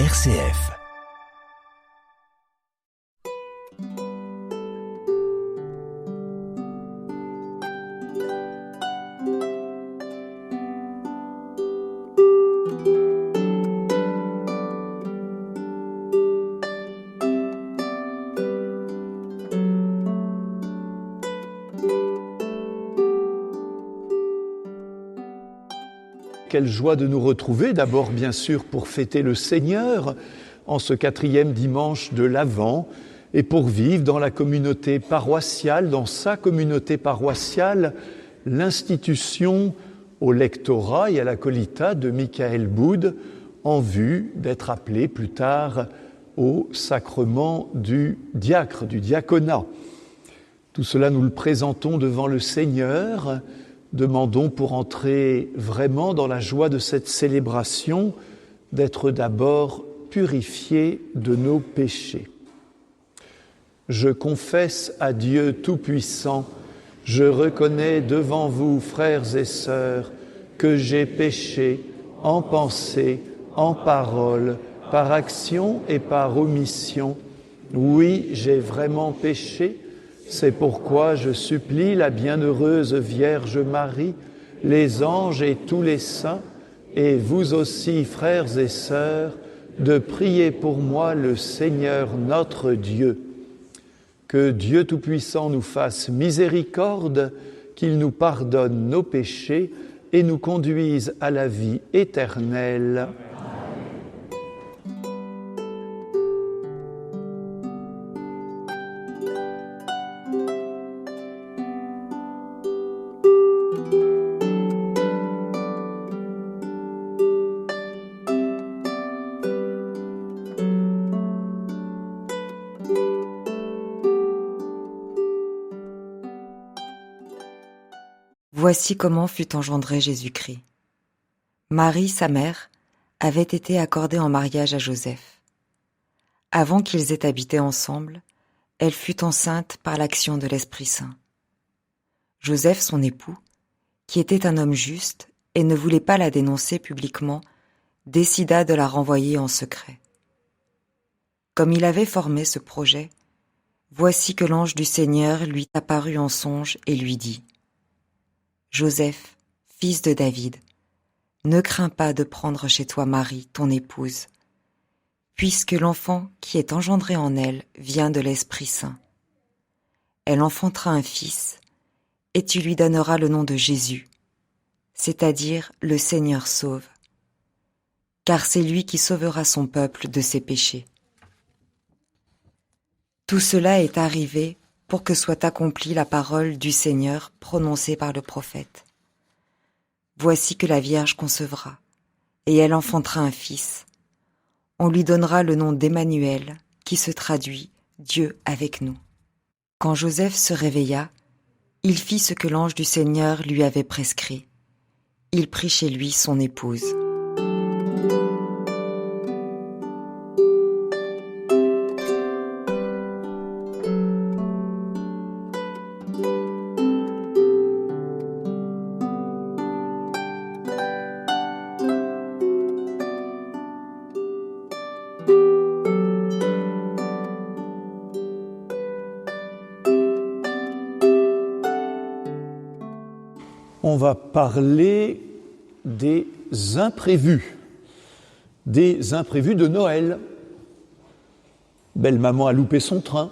RCF. Quelle joie de nous retrouver, d'abord bien sûr pour fêter le Seigneur en ce 4e dimanche de l'Avent et pour vivre dans la communauté paroissiale, dans sa communauté paroissiale, l'institution au lectorat et à l'acolita de Michael Boud en vue d'être appelé plus tard au sacrement du diacre, du diaconat. Tout cela nous le présentons devant le Seigneur. Demandons pour entrer vraiment dans la joie de cette célébration d'être d'abord purifiés de nos péchés. Je confesse à Dieu Tout-Puissant, je reconnais devant vous, frères et sœurs, que j'ai péché en pensée, en parole, par action et par omission. Oui, j'ai vraiment péché. C'est pourquoi je supplie la bienheureuse Vierge Marie, les anges et tous les saints, et vous aussi, frères et sœurs, de prier pour moi le Seigneur notre Dieu. Que Dieu Tout-Puissant nous fasse miséricorde, qu'il nous pardonne nos péchés et nous conduise à la vie éternelle. Voici comment fut engendré Jésus-Christ. Marie, sa mère, avait été accordée en mariage à Joseph. Avant qu'ils aient habité ensemble, elle fut enceinte par l'action de l'Esprit Saint. Joseph, son époux, qui était un homme juste et ne voulait pas la dénoncer publiquement, décida de la renvoyer en secret. Comme il avait formé ce projet, voici que l'ange du Seigneur lui apparut en songe et lui dit : Joseph, fils de David, ne crains pas de prendre chez toi Marie, ton épouse, puisque l'enfant qui est engendré en elle vient de l'Esprit Saint. Elle enfantera un fils, et tu lui donneras le nom de Jésus, c'est-à-dire le Seigneur sauve, car c'est lui qui sauvera son peuple de ses péchés. Tout cela est arrivé pour que soit accomplie la parole du Seigneur prononcée par le prophète. Voici que la Vierge concevra, et elle enfantera un fils. On lui donnera le nom d'Emmanuel, qui se traduit « Dieu avec nous ». Quand Joseph se réveilla, il fit ce que l'ange du Seigneur lui avait prescrit. Il prit chez lui son épouse. On va parler des imprévus de Noël. Belle maman a loupé son train.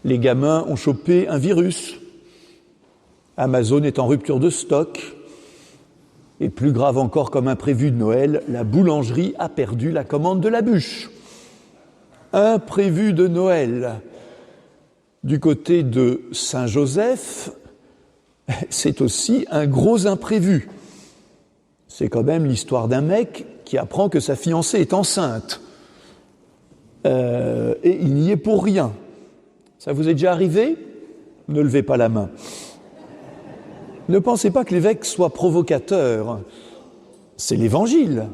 Les gamins ont chopé un virus. Amazon est en rupture de stock. Et plus grave encore comme imprévu de Noël, la boulangerie a perdu la commande de la bûche. Imprévu de Noël. Du côté de Saint-Joseph, c'est aussi un gros imprévu. C'est quand même l'histoire d'un mec qui apprend que sa fiancée est enceinte. Et il n'y est pour rien. Ça vous est déjà arrivé ? Ne levez pas la main. Ne pensez pas que l'évêque soit provocateur. C'est l'Évangile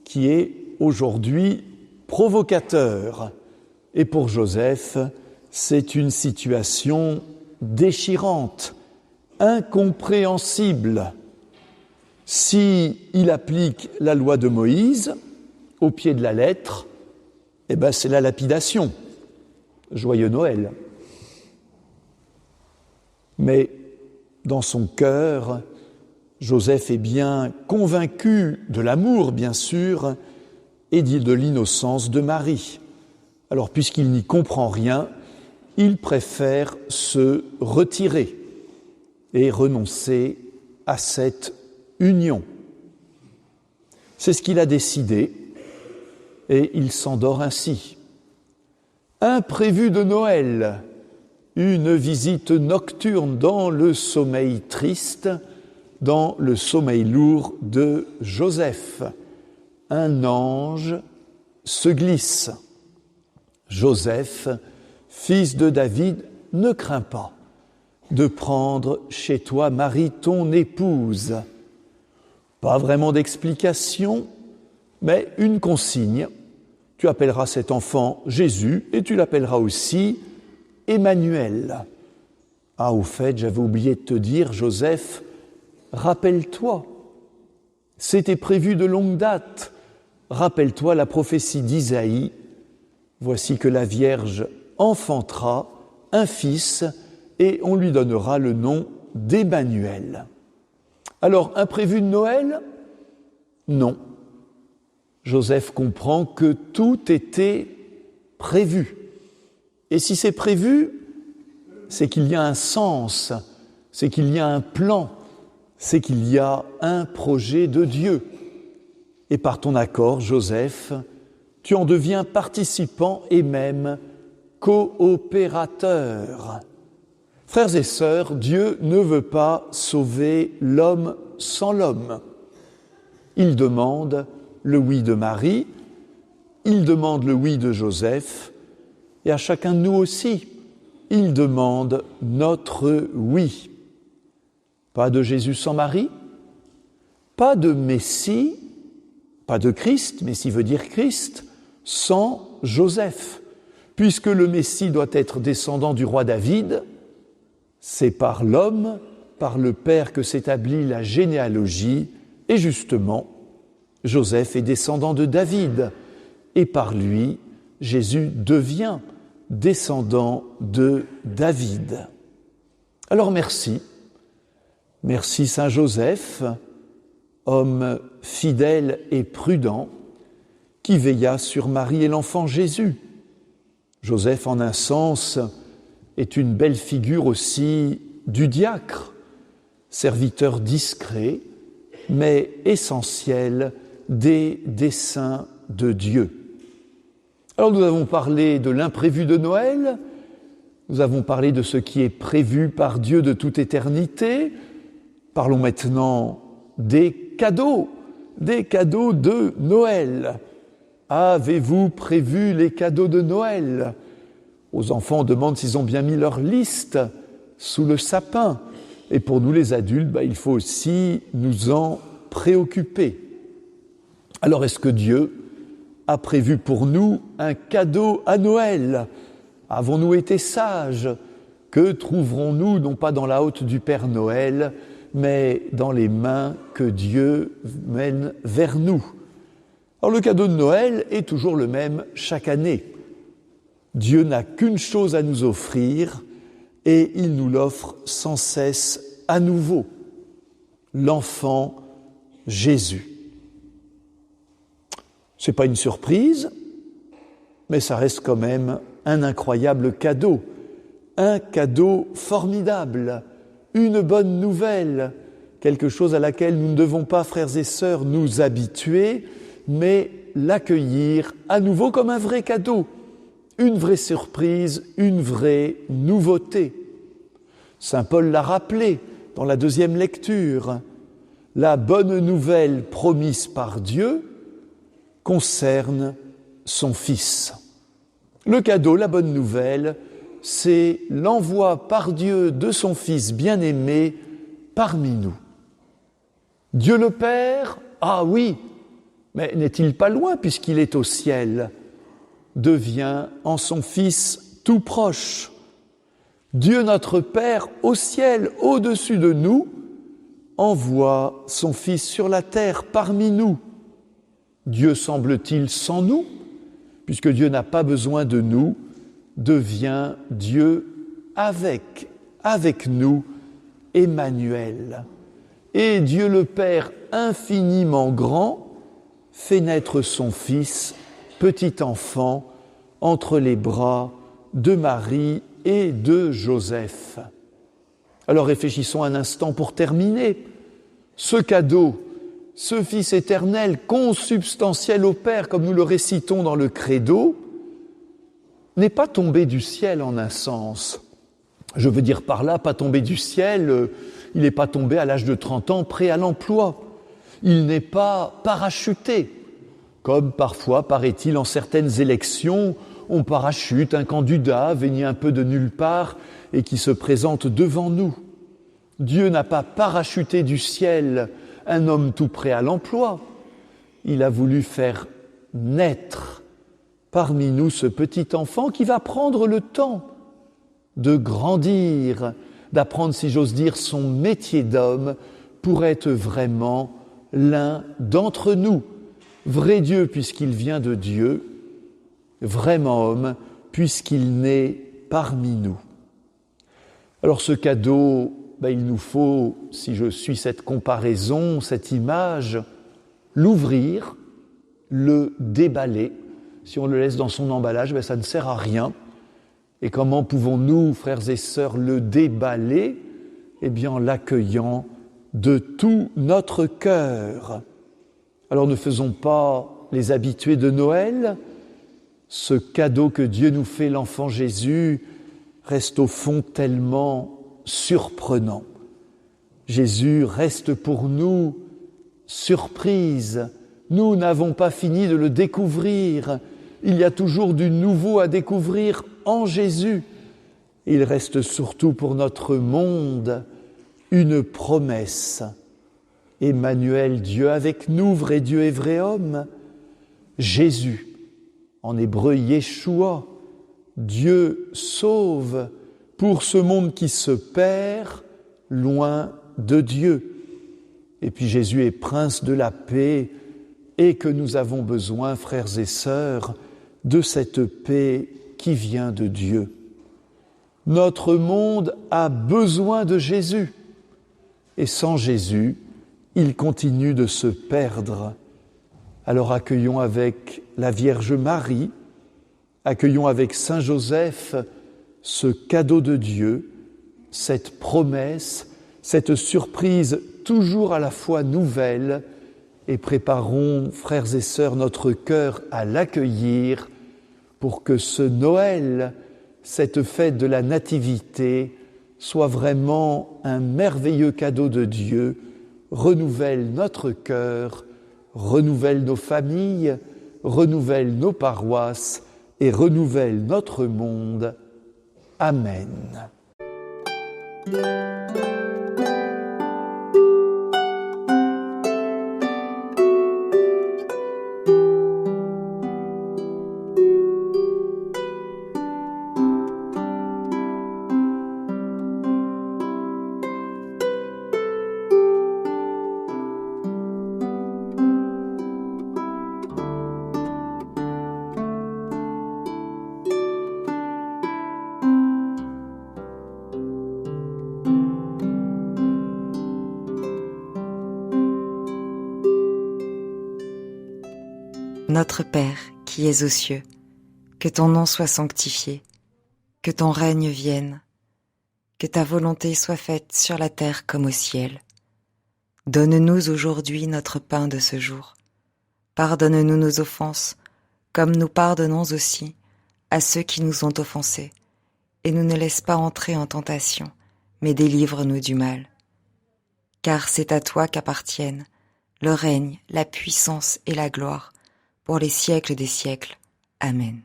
qui est aujourd'hui provocateur. Et pour Joseph, c'est une situation déchirante, incompréhensible. Si il applique la loi de Moïse, au pied de la lettre, c'est la lapidation. Joyeux Noël. Mais dans son cœur, Joseph est bien convaincu de l'amour, bien sûr, et de l'innocence de Marie. Alors, puisqu'il n'y comprend rien, il préfère se retirer et renoncer à cette union. C'est ce qu'il a décidé, et il s'endort ainsi. Imprévu de Noël, une visite nocturne dans le sommeil triste, dans le sommeil lourd de Joseph. Un ange se glisse. Joseph, fils de David, ne crains pas de prendre chez toi Marie, ton épouse. Pas vraiment d'explication, mais une consigne. Tu appelleras cet enfant Jésus et tu l'appelleras aussi Emmanuel. Ah, au fait, j'avais oublié de te dire, Joseph, rappelle-toi, c'était prévu de longue date. Rappelle-toi la prophétie d'Isaïe. Voici que la Vierge enfantera un fils et on lui donnera le nom d'Emmanuel. Alors, imprévu de Noël ? Non. Joseph comprend que tout était prévu. Et si c'est prévu, c'est qu'il y a un sens, c'est qu'il y a un plan, c'est qu'il y a un projet de Dieu. Et par ton accord, Joseph, tu en deviens participant et même coopérateur. Frères et sœurs, Dieu ne veut pas sauver l'homme sans l'homme. Il demande le oui de Marie, il demande le oui de Joseph, et à chacun de nous aussi, il demande notre oui. Pas de Jésus sans Marie, pas de Messie, pas de Christ, Messie veut dire Christ, sans Joseph. Puisque le Messie doit être descendant du roi David, c'est par l'homme, par le Père que s'établit la généalogie, et justement, Joseph est descendant de David, et par lui, Jésus devient descendant de David. Alors merci Saint Joseph, homme fidèle et prudent, qui veilla sur Marie et l'enfant Jésus. Joseph, en un sens, est une belle figure aussi du diacre, serviteur discret, mais essentiel des desseins de Dieu. Alors nous avons parlé de l'imprévu de Noël, nous avons parlé de ce qui est prévu par Dieu de toute éternité. Parlons maintenant des cadeaux de Noël. Avez-vous prévu les cadeaux de Noël ? Aux enfants, on demande s'ils ont bien mis leur liste sous le sapin. Et pour nous les adultes, il faut aussi nous en préoccuper. Alors est-ce que Dieu a prévu pour nous un cadeau à Noël ? Avons-nous été sages ? Que trouverons-nous, non pas dans la hotte du Père Noël, mais dans les mains que Dieu mène vers nous ? Alors le cadeau de Noël est toujours le même chaque année. Dieu n'a qu'une chose à nous offrir et il nous l'offre sans cesse à nouveau. L'enfant Jésus. C'est pas une surprise, mais ça reste quand même un incroyable cadeau. Un cadeau formidable, une bonne nouvelle, quelque chose à laquelle nous ne devons pas, frères et sœurs, nous habituer, mais l'accueillir à nouveau comme un vrai cadeau, une vraie surprise, une vraie nouveauté. Saint Paul l'a rappelé dans la deuxième lecture. La bonne nouvelle promise par Dieu concerne son Fils. Le cadeau, la bonne nouvelle, c'est l'envoi par Dieu de son Fils bien-aimé parmi nous. Dieu le Père, ah oui, mais n'est-il pas loin puisqu'il est au ciel, devient en son Fils tout proche. Dieu notre Père au ciel, au-dessus de nous, envoie son Fils sur la terre parmi nous. Dieu semble-t-il sans nous, puisque Dieu n'a pas besoin de nous, devient Dieu avec nous, Emmanuel. Et Dieu le Père infiniment grand fait naître son Fils, petit enfant, entre les bras de Marie et de Joseph. Alors réfléchissons un instant pour terminer. Ce cadeau, ce Fils éternel, consubstantiel au Père, comme nous le récitons dans le Credo, n'est pas tombé du ciel en un sens. Je veux dire par là, pas tombé du ciel, il n'est pas tombé à l'âge de 30 ans, prêt à l'emploi. Il n'est pas parachuté, comme parfois, paraît-il, en certaines élections, on parachute un candidat venu un peu de nulle part et qui se présente devant nous. Dieu n'a pas parachuté du ciel un homme tout prêt à l'emploi. Il a voulu faire naître parmi nous ce petit enfant qui va prendre le temps de grandir, d'apprendre, si j'ose dire, son métier d'homme pour être vraiment l'un d'entre nous. Vrai Dieu puisqu'il vient de Dieu, vraiment homme puisqu'il naît parmi nous. Alors ce cadeau, il nous faut, si je suis cette comparaison, cette image, l'ouvrir, le déballer. Si on le laisse dans son emballage, ça ne sert à rien. Et comment pouvons-nous, frères et sœurs, le déballer ? En l'accueillant de tout notre cœur. Alors ne faisons pas les habitués de Noël. Ce cadeau que Dieu nous fait, l'enfant Jésus, reste au fond tellement surprenant. Jésus reste pour nous surprise. Nous n'avons pas fini de le découvrir. Il y a toujours du nouveau à découvrir en Jésus. Il reste surtout pour notre monde une promesse. Emmanuel, Dieu avec nous, vrai Dieu et vrai homme. Jésus, en hébreu Yeshua, Dieu sauve pour ce monde qui se perd loin de Dieu. Et puis Jésus est prince de la paix et que nous avons besoin, frères et sœurs, de cette paix qui vient de Dieu. Notre monde a besoin de Jésus et sans Jésus, il continue de se perdre. Alors accueillons avec la Vierge Marie, accueillons avec Saint Joseph ce cadeau de Dieu, cette promesse, cette surprise toujours à la fois nouvelle, et préparons, frères et sœurs, notre cœur à l'accueillir pour que ce Noël, cette fête de la Nativité, soit vraiment un merveilleux cadeau de Dieu, renouvelle notre cœur, renouvelle nos familles, renouvelle nos paroisses et renouvelle notre monde. Amen. Notre Père, qui es aux cieux, que ton nom soit sanctifié, que ton règne vienne, que ta volonté soit faite sur la terre comme au ciel. Donne-nous aujourd'hui notre pain de ce jour. Pardonne-nous nos offenses, comme nous pardonnons aussi à ceux qui nous ont offensés. Et nous ne laisse pas entrer en tentation, mais délivre-nous du mal. Car c'est à toi qu'appartiennent le règne, la puissance et la gloire, pour les siècles des siècles. Amen.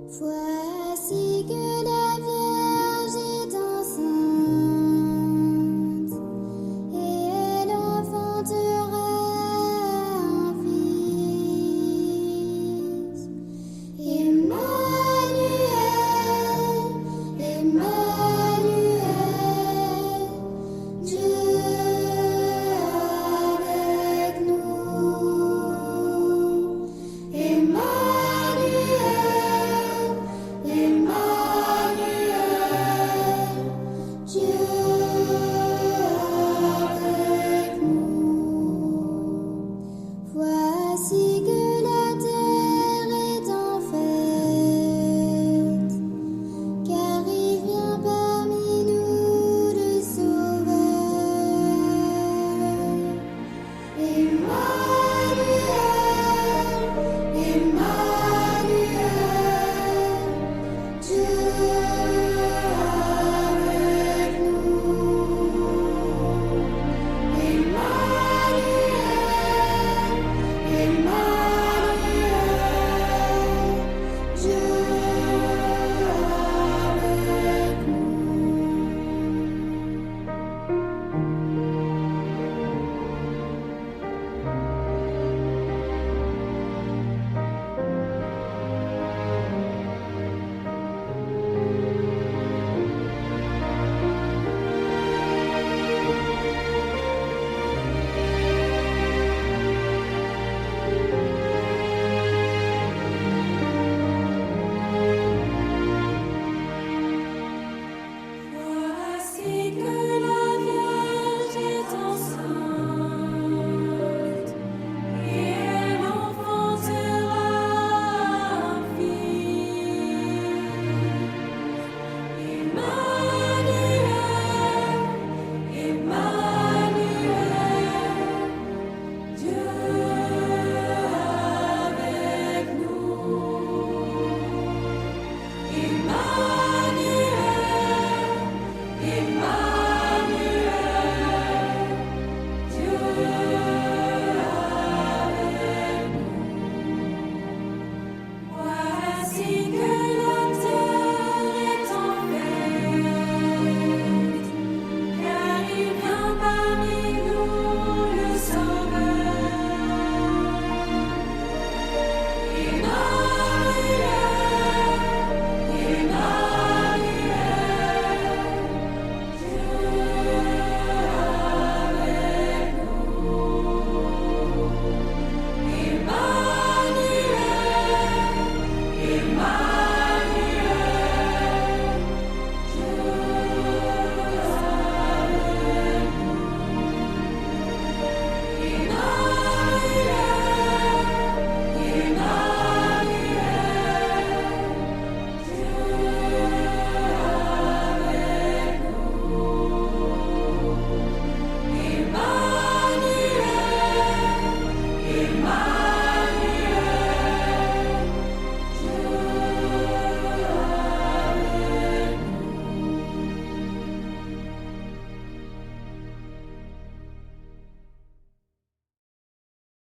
Voici que